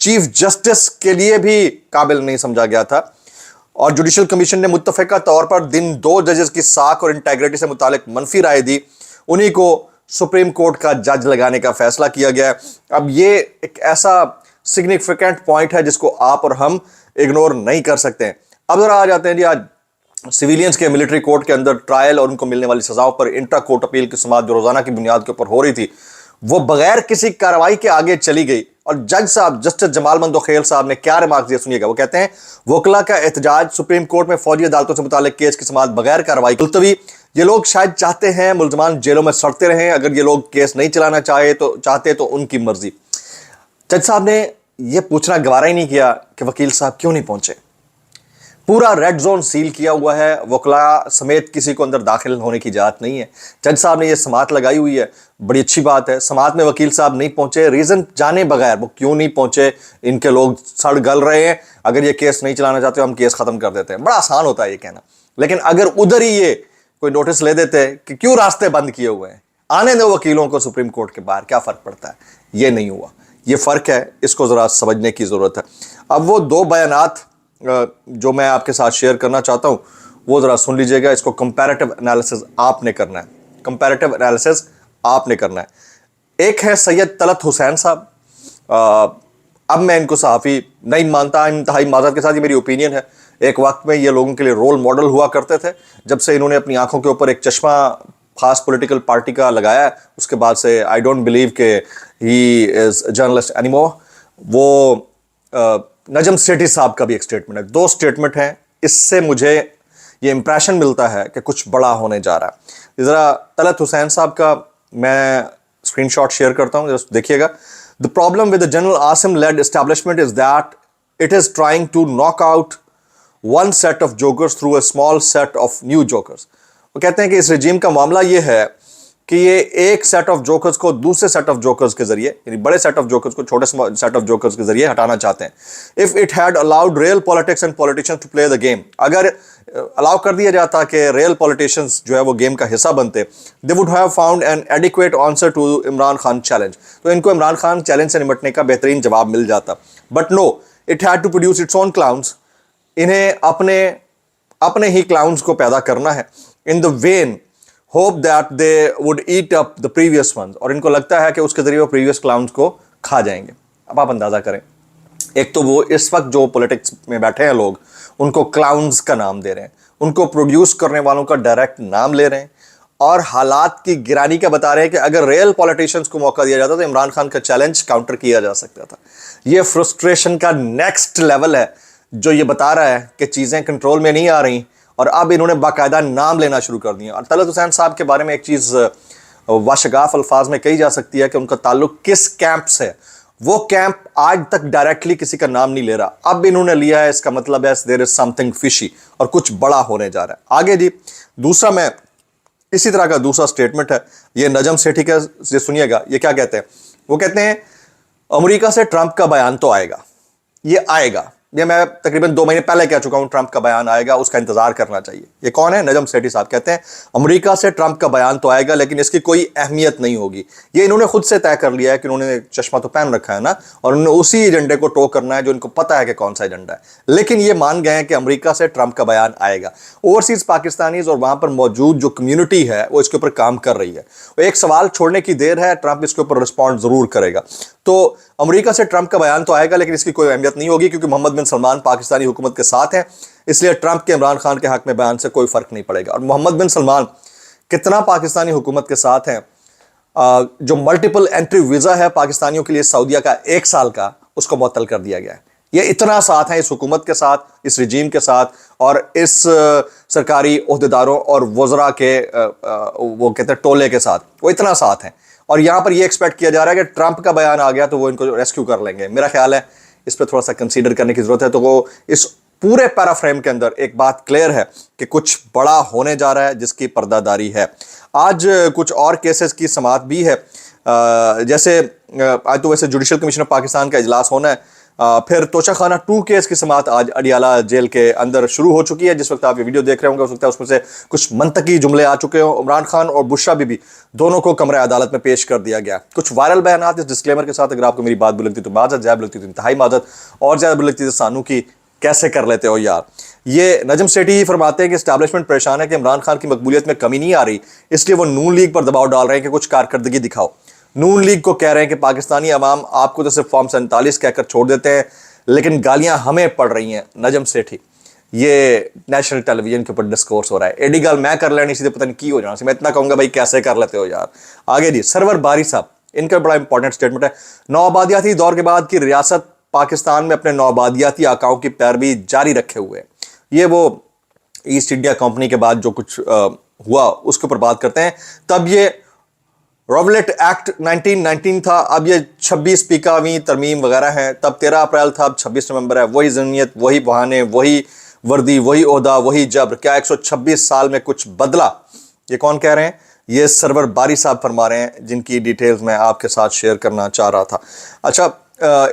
Chief justice کے لیے بھی قابل نہیں سمجھا گیا تھا، اور جوڈیشل کمیشن نے متفقہ طور پر جن 2 ججز کی ساکھ اور انٹیگریٹی سے متعلق منفی رائے دی، انہی کو سپریم کورٹ کا جج لگانے کا فیصلہ کیا گیا ہے۔ اب یہ ایک ایسا سگنیفیکنٹ پوائنٹ ہے جس کو آپ اور ہم اگنور نہیں کر سکتے ہیں۔ اب ذرا آ جاتے ہیں جی، آج سویلینز کے ملٹری کورٹ کے اندر ٹرائل اور ان کو ملنے والی سزاؤں پر انٹرا کورٹ اپیل کی سماعت جو روزانہ کی بنیاد کے اوپر ہو رہی تھی، وہ بغیر کسی کارروائی کے آگے چلی گئی، اور جج صاحب جسٹس جمال مندوخیل صاحب نے کیا ریمارکس دیا سنیے گا۔ وہ کہتے ہیں وکلا کا احتجاج سپریم کورٹ میں فوجی عدالتوں سے متعلق کیس کی سماعت بغیر کارروائی ملتوی، یہ لوگ شاید چاہتے ہیں ملزمان جیلوں میں سڑتے رہیں، اگر یہ لوگ کیس نہیں چلانا چاہتے تو ان کی مرضی۔ جج صاحب نے یہ پوچھنا گوارا ہی نہیں کیا کہ وکیل صاحب کیوں نہیں پہنچے۔ پورا ریڈ زون سیل کیا ہوا ہے، وکلا سمیت کسی کو اندر داخل ہونے کی اجازت نہیں ہے۔ جج صاحب نے یہ سماعت لگائی ہوئی ہے، بڑی اچھی بات ہے۔ سماعت میں وکیل صاحب نہیں پہنچے، ریزن جانے بغیر وہ کیوں نہیں پہنچے، ان کے لوگ سڑ گل رہے ہیں، اگر یہ کیس نہیں چلانا چاہتے ہم کیس ختم کر دیتے ہیں۔ بڑا آسان ہوتا ہے یہ کہنا، لیکن اگر ادھر ہی یہ کوئی نوٹس لے دیتے کہ کیوں راستے بند کیے ہوئے ہیں، آنے دو وکیلوں کو سپریم کورٹ کے باہر، کیا فرق پڑتا ہے؟ یہ نہیں ہوا، یہ فرق ہے، اس کو ذرا سمجھنے کی ضرورت ہے۔ اب وہ 2 بیانات جو میں آپ کے ساتھ شیئر کرنا چاہتا ہوں وہ ذرا سن لیجئے گا۔ اس کو کمپیریٹیو انالیسز آپ نے کرنا ہے، کمپیریٹیو انالیسز آپ نے کرنا ہے۔ ایک ہے سید طلعت حسین صاحب، اب میں ان کو صحافی نہیں مانتا، انتہائی معذرت کے ساتھ، یہ میری اوپینین ہے۔ ایک وقت میں یہ لوگوں کے لیے رول ماڈل ہوا کرتے تھے، جب سے انہوں نے اپنی آنکھوں کے اوپر ایک چشمہ خاص پولیٹیکل پارٹی کا لگایا ہے، اس کے بعد سے آئی ڈونٹ بلیو کہ ہی از جرنلسٹ اینی مور۔ وہ نجم سیٹھی صاحب کا بھی ایک سٹیٹمنٹ ہے، 2 سٹیٹمنٹ ہیں، اس سے مجھے یہ امپریشن ملتا ہے کہ کچھ بڑا ہونے جا رہا ہے۔ ذرا طلعت حسین صاحب کا میں اسکرین شاٹ شیئر کرتا ہوں، دیکھیے گا۔ The problem with the General Asim-led establishment is that it is trying to knock out one set of jokers through a small set of new jokers۔ وہ کہتے ہیں کہ اس رجیم کا معاملہ یہ ہے کہ یہ ایک سیٹ آف جوکرز کو دوسرے سیٹ آف جوکرز کے ذریعے، یعنی بڑے سیٹ آف جوکرز کو چھوٹے سیٹ آف جوکرز کے ذریعے ہٹانا چاہتے ہیں۔ If it had allowed real politics and politicians to play the game، اگر الاؤ کر دیا جاتا کہ ریئل پولیٹیشنز جو ہے وہ گیم کا حصہ بنتے، they would have found an adequate answer to Imran Khan challenge, تو ان کو عمران خان چیلنج سے نمٹنے کا بہترین جواب مل جاتا۔ But no, it had to produce its own clowns، انہیں اپنے ہی کلاؤنز کو پیدا کرنا ہے۔ In the vain hope that they would eat up the previous ones، اور ان کو لگتا ہے کہ اس کے ذریعے وہ پریویس کلاؤنز کو کھا جائیں گے۔ اب آپ اندازہ کریں، ایک تو وہ اس وقت جو پولیٹکس میں بیٹھے ہیں لوگ، ان کو کلاؤنز کا نام دے رہے ہیں، ان کو پروڈیوس کرنے والوں کا ڈائریکٹ نام لے رہے ہیں، اور حالات کی گرانی کا بتا رہے ہیں کہ اگر ریئل پولیٹیشنز کو موقع دیا جاتا تو عمران خان کا چیلنج کاؤنٹر کیا جا سکتا تھا۔ یہ فرسٹریشن کا نیکسٹ لیول ہے جو یہ بتا رہا ہے کہ چیزیں کنٹرول میں نہیں آ رہی، اور اب انہوں نے باقاعدہ نام لینا شروع کر دیا۔ اور طلعت حسین صاحب کے بارے میں ایک چیز واشگاف الفاظ میں کہی جا سکتی ہے کہ ان کا تعلق کس کیمپ سے، وہ کیمپ آج تک ڈائریکٹلی کسی کا نام نہیں لے رہا، اب انہوں نے لیا ہے، اس کا مطلب ہے there is something fishy، اور کچھ بڑا ہونے جا رہا ہے۔ آگے جی دوسرا، میں اسی طرح کا دوسرا سٹیٹمنٹ ہے، یہ نجم سیٹھی کا، یہ سنیے گا، یہ کیا کہتے ہیں۔ وہ کہتے ہیں امریکہ سے ٹرمپ کا بیان تو آئے گا، یہ آئے گا، یہ میں تقریباً 2 مہینے پہلے کہہ چکا ہوں، ٹرمپ کا بیان آئے گا، اس کا انتظار کرنا چاہیے۔ یہ کون ہے؟ نجم سیٹھی صاحب کہتے ہیں امریکہ سے ٹرمپ کا بیان تو آئے گا لیکن اس کی کوئی اہمیت نہیں ہوگی۔ یہ انہوں نے خود سے طے کر لیا ہے کہ انہوں نے چشمہ تو پہن رکھا ہے نا، اور انہوں نے اسی ایجنڈے کو ٹو کرنا ہے جو ان کو پتہ ہے کہ کون سا ایجنڈا ہے، لیکن یہ مان گئے ہیں کہ امریکہ سے ٹرمپ کا بیان آئے گا۔ اوورسیز پاکستانیز اور وہاں پر موجود جو کمیونٹی ہے وہ اس کے اوپر کام کر رہی ہے، ایک سوال چھوڑنے کی دیر ہے، ٹرمپ اس کے اوپر رسپونڈ ضرور کرے گا۔ تو امریکہ سے ٹرمپ کا بیان تو آئے گا لیکن اس کی کوئی اہمیت نہیں ہوگی، کیونکہ محمد بن سلمان پاکستانی حکومت کے ساتھ ہیں، اس لیے ٹرمپ کے عمران خان کے حق میں بیان سے کوئی فرق نہیں پڑے گا۔ اور محمد بن سلمان کتنا پاکستانی حکومت کے ساتھ ہیں، جو ملٹیپل انٹری ویزا ہے پاکستانیوں کے لیے سعودیہ کا 1 سال کا، اس کو معطل کر دیا گیا ہے۔ یہ اتنا ساتھ ہیں اس حکومت کے ساتھ، اس رجیم کے ساتھ، اور اس سرکاری عہدیداروں اور وزراء کے وہ کہتے ہیں ٹولے کے ساتھ، وہ اتنا ساتھ ہیں۔ اور یہاں پر یہ ایکسپیکٹ کیا جا رہا ہے کہ ٹرمپ کا بیان آ گیا تو وہ ان کو ریسکیو کر لیں گے۔ میرا خیال ہے اس پہ تھوڑا سا کنسیڈر کرنے کی ضرورت ہے۔ تو وہ اس پورے پیرا فریم کے اندر ایک بات کلیئر ہے کہ کچھ بڑا ہونے جا رہا ہے جس کی پردہ داری ہے۔ آج کچھ اور کیسز کی سماعت بھی ہے، جیسے آج تو ویسے جوڈیشل کمیشن آف پاکستان کا اجلاس ہونا ہے، پھر توشہ خانہ 2 کیس کی سماعت آج اڈیالہ جیل کے اندر شروع ہو چکی ہے. جس وقت آپ یہ ویڈیو دیکھ رہے ہوں گے اس وقت اس میں سے کچھ منطقی جملے آ چکے ہوں. عمران خان اور بشرا بی بی دونوں کو کمرہ عدالت میں پیش کر دیا گیا. کچھ وائرل بیانات اس ڈسکلیمر کے ساتھ, اگر آپ کو میری بات بری لگتی تو معذرت, زیادہ لگتی تو انتہائی معذرت, اور زیادہ بری لگتی تو سانو کی کیسے کر لیتے ہو یار. یہ نجم سیٹھی ہی فرماتے ہیں کہ اسٹیبلشمنٹ پریشان ہے کہ عمران خان کی مقبولیت میں کمی نہیں آ رہی, اس لیے وہ نون لیگ پر دباؤ ڈال رہے ہیں کہ کچھ کارکردگی دکھاؤ. نون لیگ کو کہہ رہے ہیں کہ پاکستانی عوام آپ کو تو صرف فارم 47 کہہ کر چھوڑ دیتے ہیں, لیکن گالیاں ہمیں پڑ رہی ہیں. نجم سیٹھی, یہ نیشنل ٹیلی ویژن کے اوپر ڈسکورس ہو رہا ہے. ایڈی گال میں کر لینی سیدھے پتہ نہیں کی ہو جانا سی. میں اتنا کہوں گا بھائی کیسے کر لیتے ہو یار. آگے جی, سرور باری صاحب, ان کا بڑا امپورٹنٹ سٹیٹمنٹ ہے. نوآبادیاتی دور کے بعد کی ریاست پاکستان میں اپنے نوآبادیاتی آقاؤں کی پیروی جاری رکھے ہوئے ہیں. یہ وہ ایسٹ انڈیا کمپنی کے بعد جو کچھ ہوا اس کے اوپر بات کرتے ہیں. تب یہ روولیٹ ایکٹ 1919 تھا, اب یہ 26 پیکاویں ترمیم وغیرہ ہیں. تب 13 اپریل تھا, اب 26 نومبر ہے. وہی ذہنیت, وہی بہانے, وہی وردی, وہی عہدہ, وہی جبر. کیا 126 سال میں کچھ بدلا؟ یہ کون کہہ رہے ہیں؟ یہ سرور باری صاحب فرما رہے ہیں, جن کی ڈیٹیلز میں آپ کے ساتھ شیئر کرنا چاہ رہا تھا. اچھا,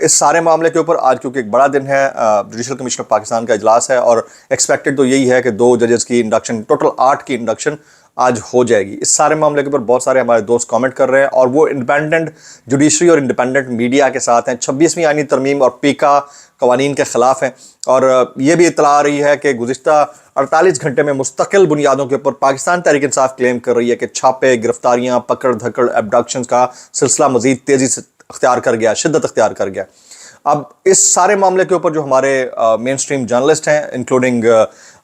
اس سارے معاملے کے اوپر آج کیونکہ ایک بڑا دن ہے, جوڈیشل کمیشن آف پاکستان کا اجلاس ہے, اور ایکسپیکٹڈ تو یہی ہے کہ 2 ججز کی انڈکشن, ٹوٹل 8 کی انڈکشن آج ہو جائے گی. اس سارے معاملے کے اوپر بہت سارے ہمارے دوست کامنٹ کر رہے ہیں, اور وہ انڈیپینڈنٹ جوڈیشری اور انڈیپینڈنٹ میڈیا کے ساتھ ہیں. 26ویں آئینی ترمیم اور پیکا قوانین کے خلاف ہیں, اور یہ بھی اطلاع آ رہی ہے کہ گزشتہ 48 گھنٹے میں مستقل بنیادوں کے اوپر پاکستان تحریک انصاف کلیم کر رہی ہے کہ چھاپے, گرفتاریاں, پکڑ دھکڑ, ایبڈکشنز کا سلسلہ مزید تیزی سے اختیار کر گیا, شدت اختیار کر گیا. اب اس سارے معاملے کے اوپر جو ہمارے مین سٹریم جرنلسٹ ہیں, انکلوڈنگ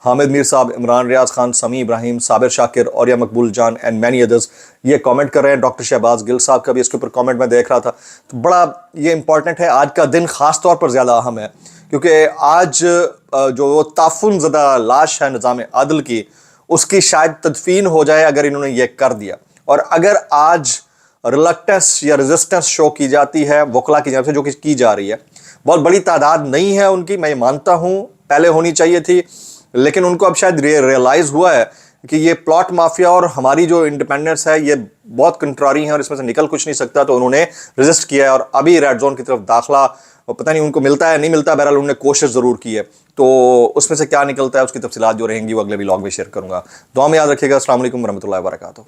حامد میر صاحب, عمران ریاض خان, سمیع ابراہیم, صابر شاکر, اوریا مقبول جان اینڈ مینی ادرز, یہ کامنٹ کر رہے ہیں. ڈاکٹر شہباز گل صاحب کا بھی اس کے اوپر کامنٹ میں دیکھ رہا تھا. تو بڑا یہ امپورٹنٹ ہے, آج کا دن خاص طور پر زیادہ اہم ہے, کیونکہ آج جو تعفن زدہ لاش ہے نظام عدل کی, اس کی شاید تدفین ہو جائے اگر انہوں نے یہ کر دیا. اور اگر آج ریلکٹنس یا ریزسٹنس شو کی جاتی ہے وکلا کی جانب سے, جو کہ کی جا رہی ہے, بہت بڑی تعداد نہیں ہے ان کی, میں یہ مانتا ہوں, پہلے ہونی چاہیے تھی, لیکن ان کو اب شاید ریئلائز ہوا ہے کہ یہ پلاٹ مافیا اور ہماری جو انڈیپینڈنس ہے یہ بہت کنٹراری ہیں اور اس میں سے نکل کچھ نہیں سکتا. تو انہوں نے ریزسٹ کیا ہے, اور ابھی ریڈ زون کی طرف داخلہ پتہ نہیں ان کو ملتا ہے نہیں ملتا, بہرحال انہوں نے کوشش ضرور کی ہے. تو اس میں سے کیا نکلتا ہے اس کی تفصیلات جو رہیں گی وہ اگلے ولاگ میں شیئر کروں گا. دعا میں یاد رکھیے گا. السلام علیکم ورحمۃ اللہ وبرکاتہ.